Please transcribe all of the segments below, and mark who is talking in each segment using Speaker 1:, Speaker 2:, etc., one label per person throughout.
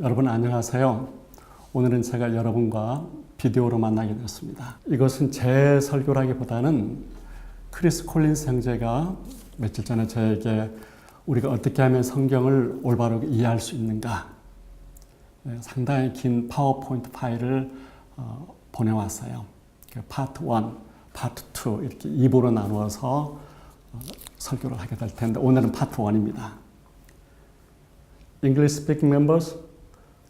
Speaker 1: 여러분 안녕하세요. 오늘은 제가 여러분과 비디오로 만나게 되었습니다. 이것은 제 설교라기보다는 크리스 콜린스 형제가 며칠 전에 저에게 우리가 어떻게 하면 성경을 올바르게 이해할 수 있는가, 상당히 긴 파워포인트 파일을 보내왔어요. 파트 1, 파트 2 이렇게 2부로 나누어서 설교를 하게 될 텐데 오늘은 파트 1입니다. English speaking members,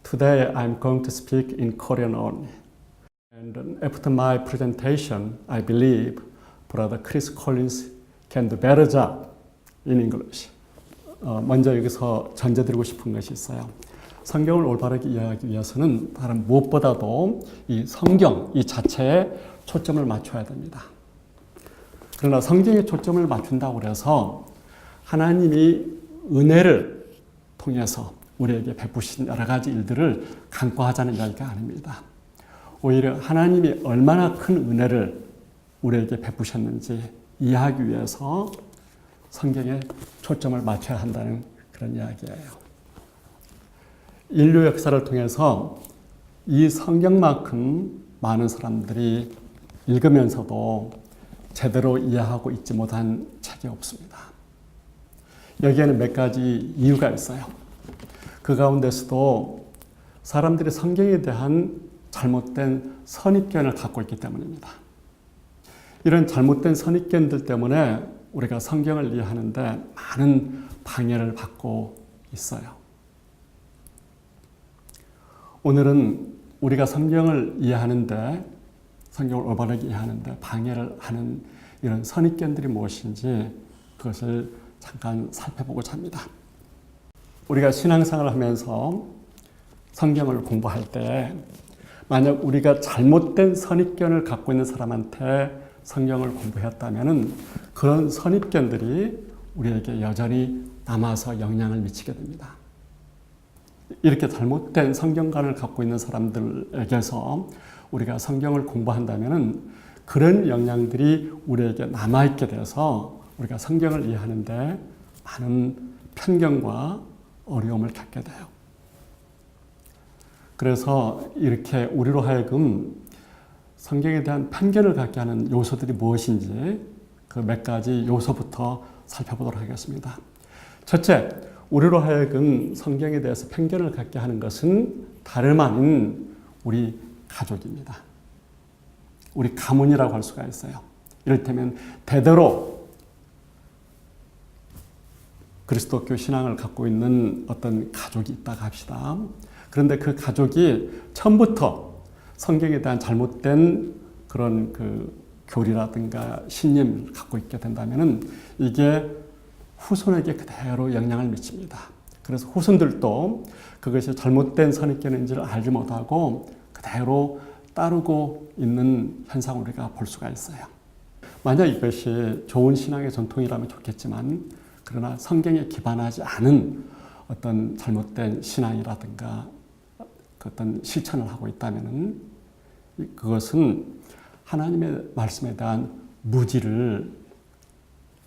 Speaker 1: today I'm going to speak in Korean only. And after my presentation, I believe Brother Chris Collins can do better job in English. 먼저 여기서 전제드리고 싶은 것이 있어요. 성경을 올바르게 이해하기 위해서는 다른 무엇보다도 이 성경 이 자체에 초점을 맞춰야 됩니다. 그러나 성경에 초점을 맞춘다고 해서 하나님이 은혜를 통해서 우리에게 베푸신 여러 가지 일들을 간과하자는 이야기가 아닙니다. 오히려 하나님이 얼마나 큰 은혜를 우리에게 베푸셨는지 이해하기 위해서 성경에 초점을 맞춰야 한다는 그런 이야기예요. 인류 역사를 통해서 이 성경만큼 많은 사람들이 읽으면서도 제대로 이해하고 있지 못한 책이 없습니다. 여기에는 몇 가지 이유가 있어요. 그 가운데서도 사람들이 성경에 대한 잘못된 선입견을 갖고 있기 때문입니다. 이런 잘못된 선입견들 때문에 우리가 성경을 이해하는데 많은 방해를 받고 있어요. 오늘은 우리가 성경을 이해하는데, 성경을 올바르게 이해하는데 방해를 하는 이런 선입견들이 무엇인지 그것을 잠깐 살펴보고자 합니다. 우리가 신앙생활을 하면서 성경을 공부할 때 만약 우리가 잘못된 선입견을 갖고 있는 사람한테 성경을 공부했다면 그런 선입견들이 우리에게 여전히 남아서 영향을 미치게 됩니다. 이렇게 잘못된 성경관을 갖고 있는 사람들에게서 우리가 성경을 공부한다면 그런 영향들이 우리에게 남아있게 돼서 우리가 성경을 이해하는데 많은 편견과 어려움을 겪게 돼요. 그래서 이렇게 우리로 하여금 성경에 대한 편견을 갖게 하는 요소들이 무엇인지 그 몇 가지 요소부터 살펴보도록 하겠습니다. 첫째, 우리로 하여금 성경에 대해서 편견을 갖게 하는 것은 다름 아닌 우리 가족입니다. 우리 가문이라고 할 수가 있어요. 이를테면 대대로 그리스도교 신앙을 갖고 있는 어떤 가족이 있다고 합시다. 그런데 그 가족이 처음부터 성경에 대한 잘못된 그런 교리라든가 신념을 갖고 있게 된다면 이게 후손에게 그대로 영향을 미칩니다. 그래서 후손들도 그것이 잘못된 선입견인지를 알지 못하고 그대로 따르고 있는 현상을 우리가 볼 수가 있어요. 만약 이것이 좋은 신앙의 전통이라면 좋겠지만 그러나 성경에 기반하지 않은 어떤 잘못된 신앙이라든가 어떤 실천을 하고 있다면 그것은 하나님의 말씀에 대한 무지를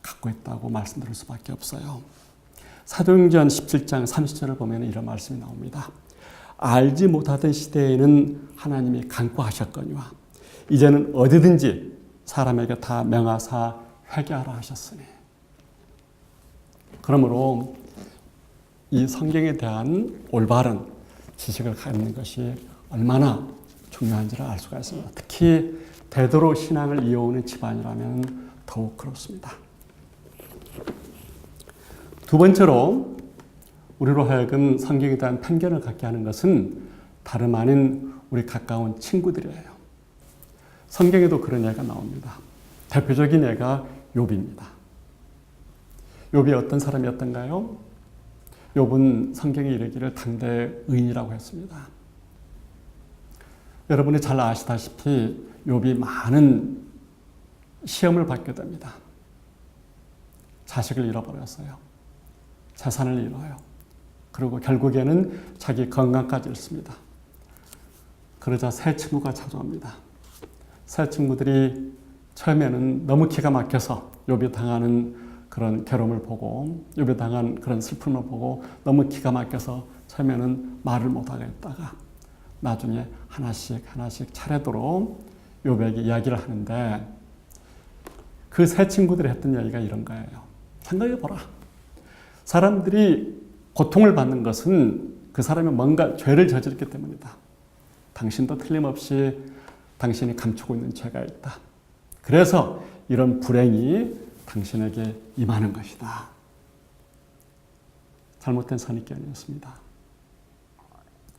Speaker 1: 갖고 있다고 말씀드릴 수밖에 없어요. 사도행전 17장 30절을 보면 이런 말씀이 나옵니다. 알지 못하던 시대에는 하나님이 간과하셨거니와 이제는 어디든지 사람에게 다 명하사 회개하라 하셨으니. 그러므로 이 성경에 대한 올바른 지식을 갖는 것이 얼마나 중요한지를 알 수가 있습니다. 특히 대대로 신앙을 이어오는 집안이라면 더욱 그렇습니다. 두 번째로 우리로 하여금 성경에 대한 편견을 갖게 하는 것은 다름 아닌 우리 가까운 친구들이에요. 성경에도 그런 예가 나옵니다. 대표적인 예가 욥입니다. 욥이 어떤 사람이었던가요? 욥은 성경에 이르기를 당대 의인이라고 했습니다. 여러분이 잘 아시다시피 욥이 많은 시험을 받게 됩니다. 자식을 잃어버렸어요. 재산을 잃어요. 그리고 결국에는 자기 건강까지 잃습니다. 그러자 새 친구가 찾아옵니다. 새 친구들이 처음에는 너무 기가 막혀서 욥이 당하는 그런 괴로움을 보고 욥이 당한 그런 슬픔을 보고 너무 기가 막혀서 처음에는 말을 못하겠다가 나중에 하나씩 차례대로 욥에게 이야기를 하는데 그 세 친구들이 했던 이야기가 이런 거예요. 생각해보라. 사람들이 고통을 받는 것은 그 사람이 뭔가 죄를 저질렀기 때문이다. 당신도 틀림없이 당신이 감추고 있는 죄가 있다. 그래서 이런 불행이 당신에게 임하는 것이다. 잘못된 선입견이었습니다.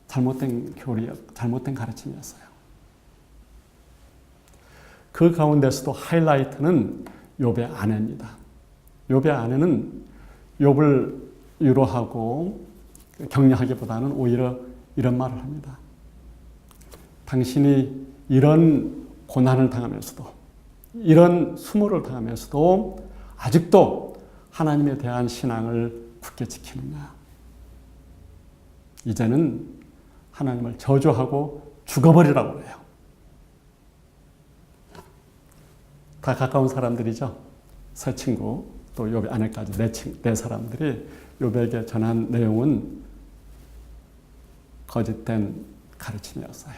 Speaker 1: 잘못된 교리였고 잘못된 가르침이었어요. 그 가운데서도 하이라이트는 욥의 아내입니다. 욥의 아내는 욥을 위로하고 격려하기보다는 오히려 이런 말을 합니다. 당신이 이런 고난을 당하면서도 이런 수모를 당하면서도 아직도 하나님에 대한 신앙을 굳게 지키느냐. 이제는 하나님을 저주하고 죽어버리라고 해요. 다 가까운 사람들이죠. 세 친구 또 욥의 아내까지 네 사람들이 욥에게 전한 내용은 거짓된 가르침이었어요.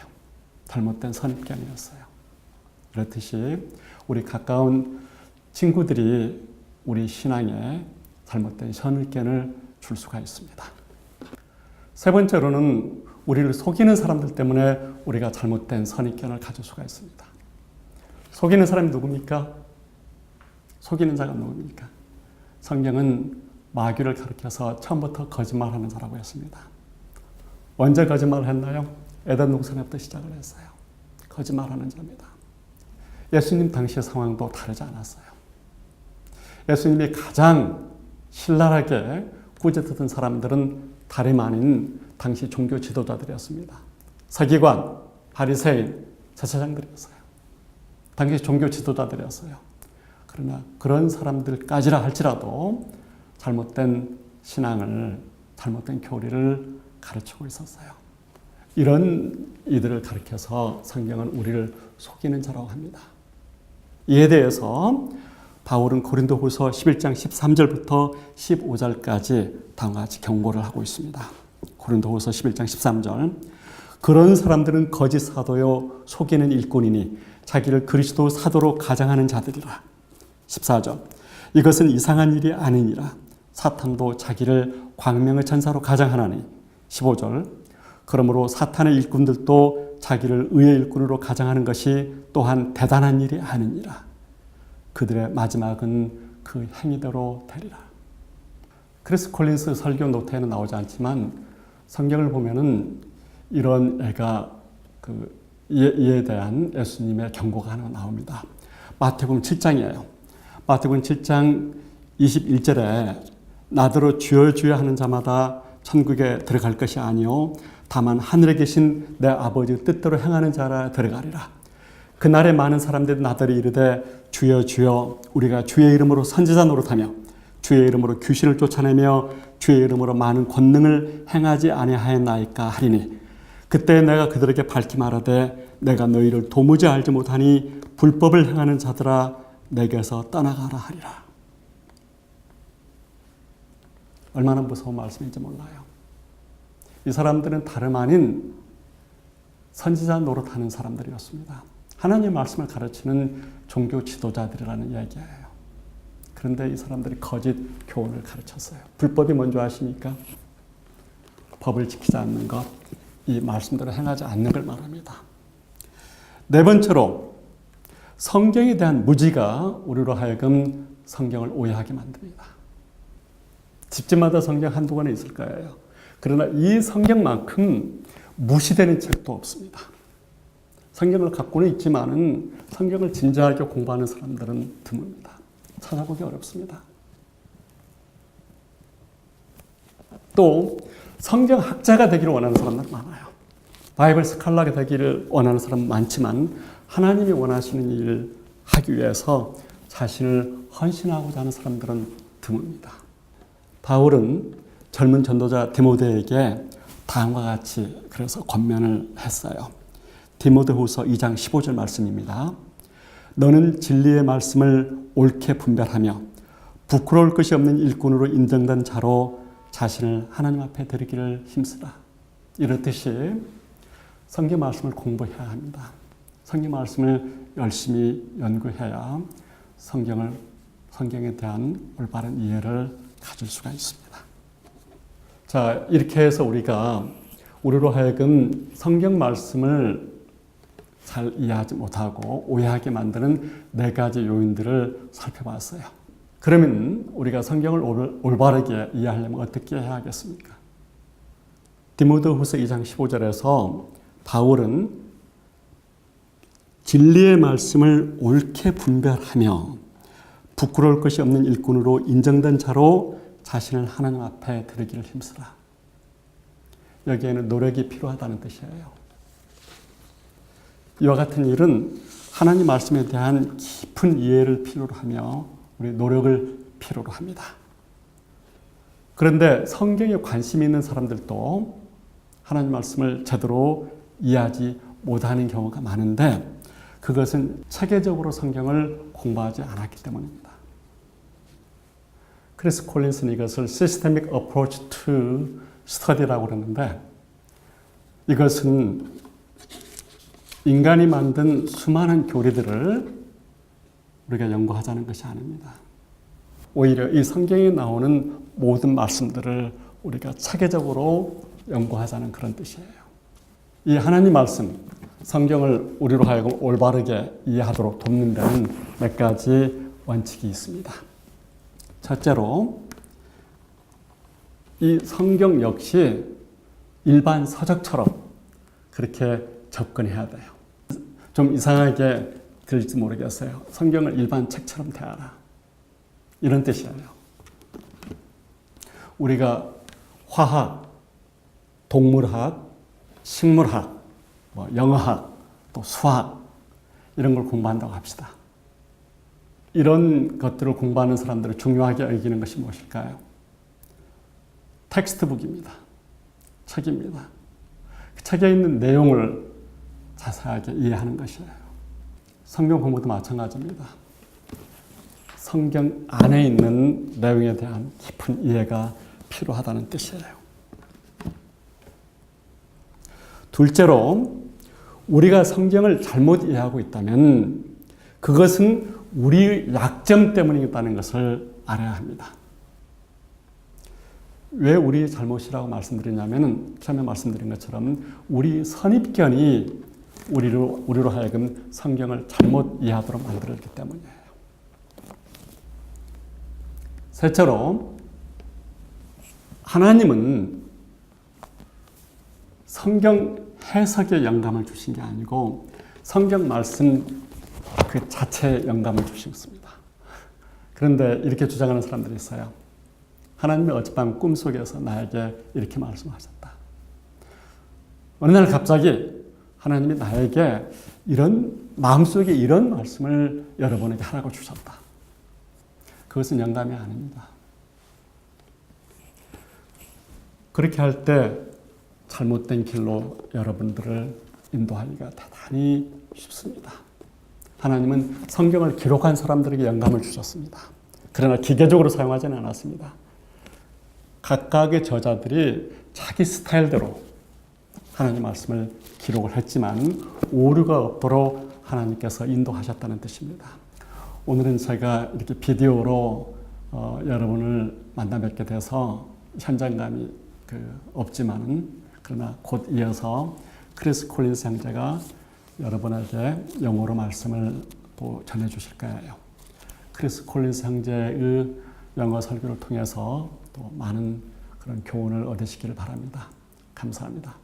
Speaker 1: 잘못된 선입견이었어요. 그렇듯이 우리 가까운 친구들이 우리 신앙에 잘못된 선입견을 줄 수가 있습니다. 세 번째로는 우리를 속이는 사람들 때문에 우리가 잘못된 선입견을 가질 수가 있습니다. 속이는 사람이 누굽니까? 속이는 자가 누굽니까? 성경은 마귀를 가리켜서 처음부터 거짓말하는 자라고 했습니다. 언제 거짓말을 했나요? 에덴 동산에부터 시작을 했어요. 거짓말하는 자입니다. 예수님 당시의 상황도 다르지 않았어요. 예수님이 가장 신랄하게 꾸짖었던 사람들은 다름 아닌 당시 종교 지도자들이었습니다. 서기관, 바리새인, 제사장들이었어요. 당시 종교 지도자들이었어요. 그러나 그런 사람들까지라 할지라도 잘못된 신앙을, 잘못된 교리를 가르치고 있었어요. 이런 이들을 가리켜서 성경은 우리를 속이는 자라고 합니다. 이에 대해서 바울은 고린도후서 11장 13절부터 15절까지 다음과 같이 경고를 하고 있습니다. 고린도후서 11장 13절. 그런 사람들은 거짓 사도요 속이는 일꾼이니 자기를 그리스도 사도로 가장하는 자들이라. 14절. 이것은 이상한 일이 아니니라. 사탄도 자기를 광명의 천사로 가장하나니. 15절. 그러므로 사탄의 일꾼들도 자기를 의의 일꾼으로 가장하는 것이 또한 대단한 일이 아니니라. 그들의 마지막은 그 행위대로 되리라. 크리스 콜린스 설교 노트에는 나오지 않지만 성경을 보면은 이런 애가 이에 대한 예수님의 경고가 하나 나옵니다. 마태복음 7장이에요. 마태복음 7장 21절에 나더러 주여 주여 하는 자마다 천국에 들어갈 것이 아니요 다만 하늘에 계신 내 아버지 뜻대로 행하는 자라 들어가리라. 그날에 많은 사람들이 나더러 이르되 주여 주여 우리가 주의 이름으로 선지자 노릇하며 주의 이름으로 귀신을 쫓아내며 주의 이름으로 많은 권능을 행하지 아니하였나이까 하리니 그때 내가 그들에게 밝히 말하되 내가 너희를 도무지 알지 못하니 불법을 행하는 자들아 내게서 떠나가라 하리라. 얼마나 무서운 말씀인지 몰라요. 이 사람들은 다름 아닌 선지자 노릇하는 사람들이었습니다. 하나님의 말씀을 가르치는 종교 지도자들이라는 이야기예요. 그런데 이 사람들이 거짓 교훈을 가르쳤어요. 불법이 뭔지 아십니까? 법을 지키지 않는 것, 이 말씀대로 행하지 않는 걸 말합니다. 네 번째로 성경에 대한 무지가 우리로 하여금 성경을 오해하게 만듭니다. 집집마다 성경 한두 권은 있을 거예요. 그러나 이 성경만큼 무시되는 책도 없습니다. 성경을 갖고는 있지만은 성경을 진지하게 공부하는 사람들은 드뭅니다. 찾아보기 어렵습니다. 또 성경학자가 되기를 원하는 사람들 많아요. 바이블 스칼라가 되기를 원하는 사람 많지만 하나님이 원하시는 일을 하기 위해서 자신을 헌신하고자 하는 사람들은 드뭅니다. 바울은 젊은 전도자 디모데에게 다음과 같이 그래서 권면을 했어요. 디모데후서 2장 15절 말씀입니다. 너는 진리의 말씀을 옳게 분별하며 부끄러울 것이 없는 일꾼으로 인정된 자로 자신을 하나님 앞에 드리기를 힘쓰라. 이렇듯이 성경 말씀을 공부해야 합니다. 성경 말씀을 열심히 연구해야 성경에 대한 올바른 이해를 가질 수가 있습니다. 자, 이렇게 해서 우리로 하여금 성경 말씀을 잘 이해하지 못하고 오해하게 만드는 4가지 요인들을 살펴봤어요. 그러면 우리가 성경을 올바르게 이해하려면 어떻게 해야 하겠습니까? 디모데후서 2장 15절에서 바울은 진리의 말씀을 옳게 분별하며 부끄러울 것이 없는 일꾼으로 인정된 자로 자신을 하나님 앞에 드리기를 힘쓰라. 여기에는 노력이 필요하다는 뜻이에요. 이와 같은 일은 하나님 말씀에 대한 깊은 이해를 필요로 하며 우리 노력을 필요로 합니다. 그런데 성경에 관심이 있는 사람들도 하나님 말씀을 제대로 이해하지 못하는 경우가 많은데 그것은 체계적으로 성경을 공부하지 않았기 때문입니다. 크리스 콜린스는 이것을 Systemic Approach to Study라고 그러는데 이것은 인간이 만든 수많은 교리들을 우리가 연구하자는 것이 아닙니다. 오히려 이 성경에 나오는 모든 말씀들을 우리가 체계적으로 연구하자는 그런 뜻이에요. 이 하나님 말씀, 성경을 우리로 하여금 올바르게 이해하도록 돕는 데는 몇 가지 원칙이 있습니다. 첫째로 이 성경 역시 일반 서적처럼 그렇게 접근해야 돼요. 좀 이상하게 들릴지 모르겠어요. 성경을 일반 책처럼 대하라. 이런 뜻이에요. 우리가 화학, 동물학, 식물학, 영어학, 또 수학 이런 걸 공부한다고 합시다. 이런 것들을 공부하는 사람들을 중요하게 여기는 것이 무엇일까요? 텍스트북입니다. 책입니다. 그 책에 있는 내용을 자세하게 이해하는 것이에요. 성경 공부도 마찬가지입니다. 성경 안에 있는 내용에 대한 깊은 이해가 필요하다는 뜻이에요. 둘째로 우리가 성경을 잘못 이해하고 있다면 그것은 우리 약점 때문이다는 것을 알아야 합니다. 왜 우리 잘못이라고 말씀드리냐면 처음에 말씀드린 것처럼 우리 선입견이 우리로 하여금 성경을 잘못 이해하도록 만들었기 때문이에요. 셋째로 하나님은 성경 해석에 영감을 주신 게 아니고 성경 말씀 그 자체에 영감을 주셨습니다. 그런데 이렇게 주장하는 사람들이 있어요. 하나님이 어젯밤 꿈속에서 나에게 이렇게 말씀하셨다. 어느 날 갑자기 하나님이 나에게 마음속에 이런 말씀을 여러분에게 하라고 주셨다. 그것은 영감이 아닙니다. 그렇게 할 때 잘못된 길로 여러분들을 인도하기가 대단히 쉽습니다. 하나님은 성경을 기록한 사람들에게 영감을 주셨습니다. 그러나 기계적으로 사용하지는 않았습니다. 각각의 저자들이 자기 스타일대로 하나님 말씀을 기록을 했지만 오류가 없도록 하나님께서 인도하셨다는 뜻입니다. 오늘은 제가 이렇게 비디오로 여러분을 만나 뵙게 돼서 현장감이 없지만은 그러나 곧 이어서 크리스 콜린스 형제가 여러분에게 영어로 말씀을 또 전해주실 거예요. 크리스 콜린스 형제의 영어 설교를 통해서 또 많은 그런 교훈을 얻으시기를 바랍니다. 감사합니다.